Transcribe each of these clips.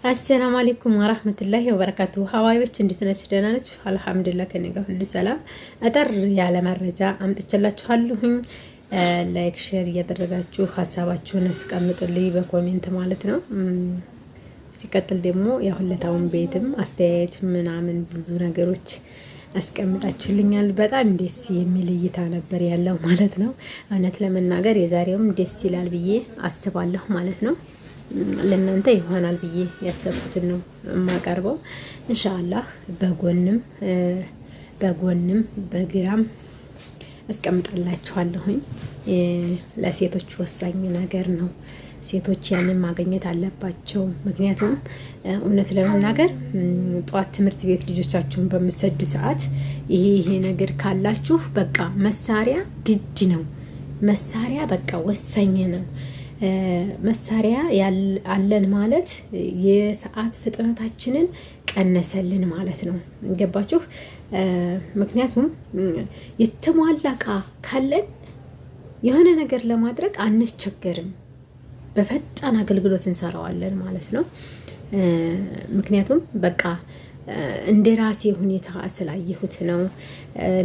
አሰላሙ አለይኩም ወራህመቱላሂ ወበረካቱ። ሀዋዮች እንዴት ናችሁ? ደህና ናችሁ? አልሐምዱሊላህ ከኔ ጋር ሁሉ ሰላም። አጠር ያለ መረጃ አምጥቼላችኋለሁኝ። ላይክ ሼር እያደረጋችሁ ሀሳባችሁን አስቀምጡልኝ በኮሜንት ማለት ነው። ሲቀጥል ደግሞ የሁለታውን ቤትም አስተያየት ምናምን ብዙ ነገሮች አስቀምጣችሁልኛል። በጣም ደስ የሚል እይታ ነበር ያለው ማለት ነው። እውነት ለመናገር የዛሬውም ደስ ይላል ብዬ አስባለሁ ማለት ነው። ለእናንተ ይሆናል ብዬ ያሰብኩትን ነው የማቀርበው። ኢንሻአላህ በጎንም በግራም አስቀምጣላችኋለሁኝ። ለሴቶች ወሳኝ ነገር ነው። ሴቶች ያንን ማግኘት አለባቸው። ምክንያቱም እውነት ለመናገር ጧት ትምህርት ቤት ልጆቻችሁን በምትሰዱ ሰዓት ይሄ ነገር ካላችሁ በቃ መሳሪያ ግድ ነው። መሳሪያ በቃ ወሳኝ ነው። መሳሪያ አለን ማለት የሰዓት ፍጥነታችንን ቀነሰልን ማለት ነው። ገባችሁ? ምክንያቱም የተሟላ እቃ ካለን የሆነ ነገር ለማድረግ አንስቸገርም። በፈጣን አገልግሎት እንሰራዋለን ማለት ነው። ምክንያቱም በቃ እንደ ራሴ ሁኔታ ስላየሁት ነው።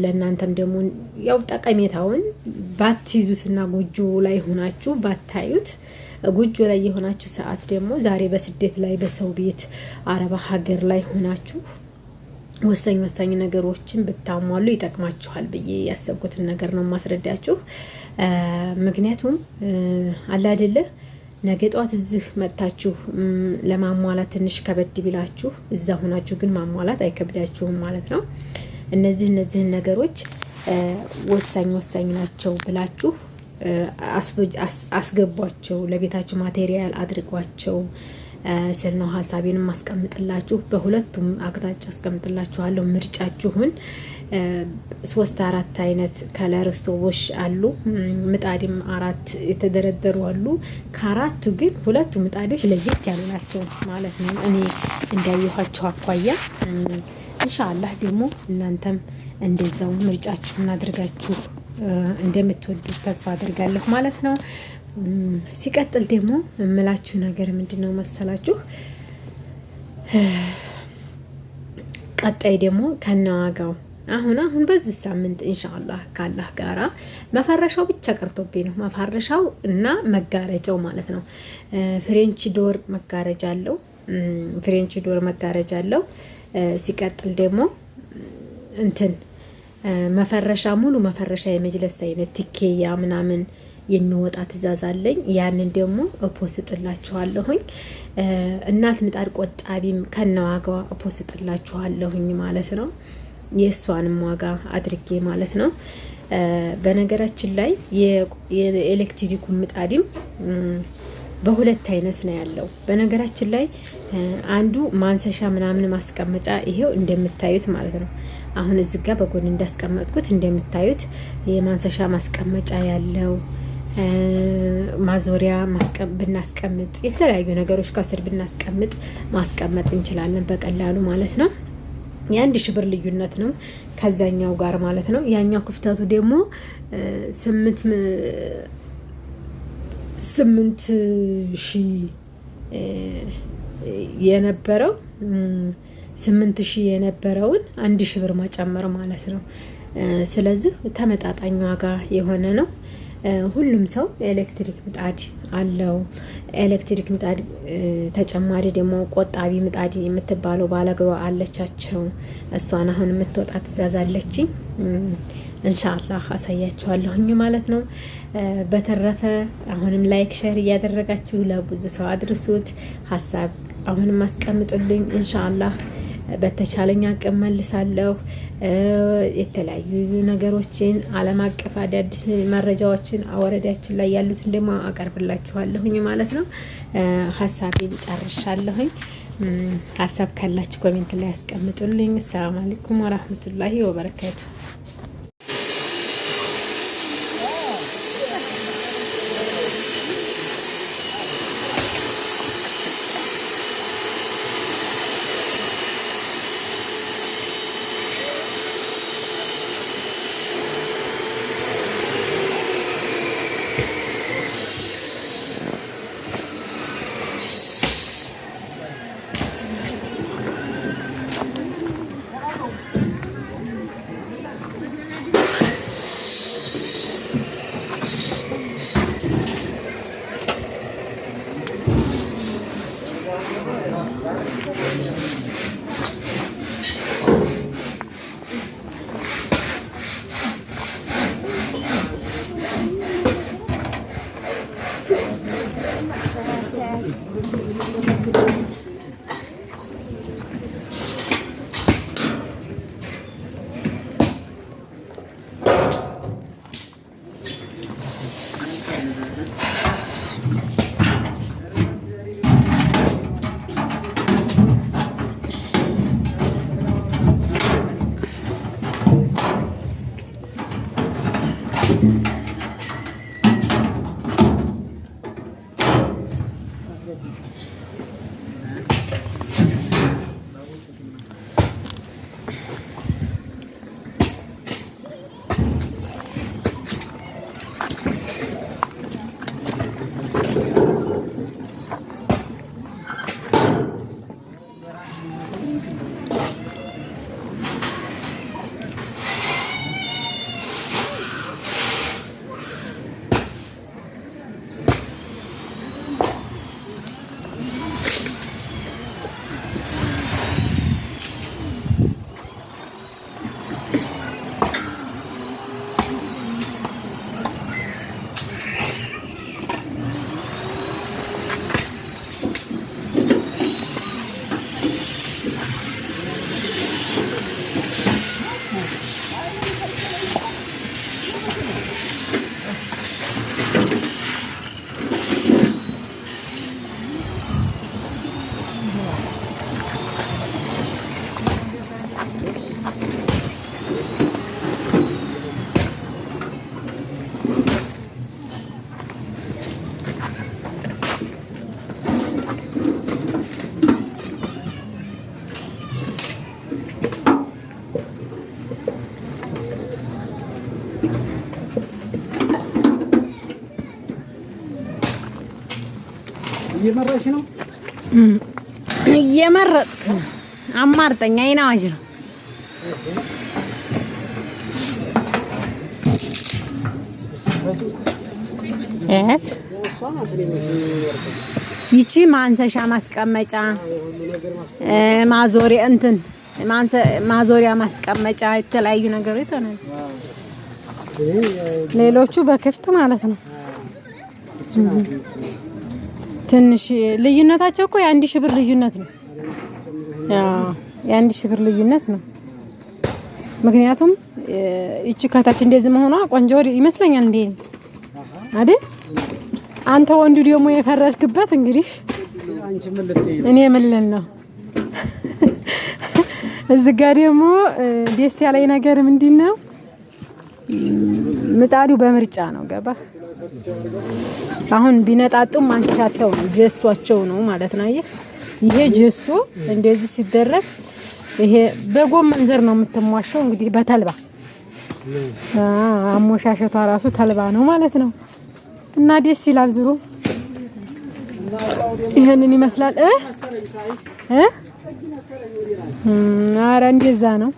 ለእናንተም ደግሞ ያው ጠቀሜታውን ባትይዙትና ጎጆ ላይ ሆናችሁ ባታዩት፣ ጎጆ ላይ የሆናችሁ ሰዓት ደግሞ ዛሬ በስደት ላይ በሰው ቤት አረባ ሀገር ላይ ሆናችሁ ወሳኝ ነገሮችን ብታሟሉ ይጠቅማችኋል ብዬ ያሰብኩትን ነገር ነው ማስረዳችሁ። ምክንያቱም አለ አይደለ ነገ ጧት እዚህ መጥታችሁ ለማሟላት ትንሽ ከበድ ቢላችሁ እዛ ሆናችሁ ግን ማሟላት አይከብዳችሁም ማለት ነው። እነዚህን ነገሮች ወሳኝ ናቸው ብላችሁ አስገቧቸው፣ ለቤታችሁ ማቴሪያል አድርጓቸው ስል ነው ሀሳቤንም ማስቀምጥላችሁ። በሁለቱም አቅጣጫ አስቀምጥላችኋለሁ። ምርጫችሁን 3-4 አይነት ከለር ስቶቮች አሉ። ምጣድም 4 የተደረደሩ አሉ። ከአራቱ ግን 2 ምጣዶች ለየት ያሉ ናቸው ማለት ነው እኔ እንዳየኋቸው አኳያ። ኢንሻአላህ ደግሞ እናንተም እንደዛው ምርጫችሁን አድርጋችሁ እንደምትወዱት ተስፋ አድርጋለሁ ማለት ነው። ሲቀጥል ደግሞ እምላችሁ ነገር ምንድነው መሰላችሁ? ቀጣይ ደግሞ ከነዋጋው አሁን በዚህ ሳምንት ኢንሻአላህ ካላህ ጋራ መፈረሻው ብቻ ቀርቶብኝ ነው። መፈረሻው እና መጋረጃው ማለት ነው። ፍሬንች ዶር መጋረጃ አለው። ሲቀጥል ደግሞ መፈረሻ ሙሉ መፈረሻ የመጅለስ አይነት ቲኬያ ምናምን የሚወጣ ትእዛዝ አለኝ። ያንን ደግሞ እፖስጥላችኋለሁኝ። እናት ምጣድ ቆጣቢም ከነዋጋዋ እፖስጥላችኋለሁኝ ማለት ነው። የእሷንም ዋጋ አድርጌ ማለት ነው። በነገራችን ላይ የኤሌክትሪኩ ምጣድም በሁለት አይነት ነው ያለው። በነገራችን ላይ አንዱ ማንሰሻ ምናምን ማስቀመጫ ይሄው እንደምታዩት ማለት ነው። አሁን እዚህ ጋር በጎን እንዳስቀመጥኩት እንደምታዩት የማንሰሻ ማስቀመጫ ያለው፣ ማዞሪያ ብናስቀምጥ የተለያዩ ነገሮች ከስር ብናስቀምጥ ማስቀመጥ እንችላለን በቀላሉ ማለት ነው። የ1000 ብር ልዩነት ነው ከዛኛው ጋር ማለት ነው። ያኛው ክፍተቱ ደግሞ 8000 የነበረው 8000 የነበረውን 1000 ብር መጨመር ማለት ነው። ስለዚህ ተመጣጣኝ ዋጋ የሆነ ነው። ሁሉም ሰው ኤሌክትሪክ ምጣድ አለው። ኤሌክትሪክ ምጣድ ተጨማሪ ደግሞ ቆጣቢ ምጣድ የምትባለው ባለግሯ አለቻቸው። እሷን አሁን የምትወጣ ትእዛዝ አለችኝ። ኢንሻአላህ አሳያችኋለሁኝ ማለት ነው። በተረፈ አሁንም ላይክ ሼር እያደረጋችሁ ለብዙ ሰው አድርሱት። ሀሳብ አሁንም አስቀምጡልኝ። ኢንሻአላህ በተቻለኝ አቅም መልሳለሁ። የተለያዩ ነገሮችን ዓለም አቀፍ አዳዲስ መረጃዎችን ወረዳችን ላይ ያሉትን ደግሞ አቀርብላችኋለሁኝ ማለት ነው። ሀሳቤን ጨርሻለሁኝ። ሀሳብ ካላችሁ ኮሜንት ላይ ያስቀምጡልኝ። ሰላም አለይኩም ወራህመቱላሂ ወበረካቱ። እየመረጥሽ ነው? እየመረጥክ ነው። አማርጠኛ አይና አዋጅ ነው። ይቺ ማንሰሻ ማስቀመጫ ማዞሪያ እንትን ማዞሪያ ማስቀመጫ የተለያዩ ነገሮች ተናል። ሌሎቹ በክፍት ማለት ነው። ትንሽ ልዩነታቸው እኮ የ1000 ብር ልዩነት ነው። የ1000 ብር ልዩነት ነው። ምክንያቱም እቺ ከታች እንደዚህ መሆኗ ቆንጆ ይመስለኛል እንዴ አይደል? አንተ ወንዱ ደግሞ የፈረድክበት እንግዲህ እኔ ምን ልል ነው? እዚህ ጋር ደግሞ ደስ ያለኝ ነገር ምንድነው? ምጣዱ በምርጫ ነው። ገባ? አሁን ቢነጣጡም አንተሻተው ነው ጀሷቸው ነው ማለት ነው። ይሄ ጀሶ እንደዚህ ሲደረግ ይሄ በጎመን ዘር ነው የምትሟሸው እንግዲህ በተልባ አሞሻሸቷ ራሱ ተልባ ነው ማለት ነው። እና ደስ ይላል። ዝሩ ይሄንን ይመስላል ኧረ እንደዛ ነው።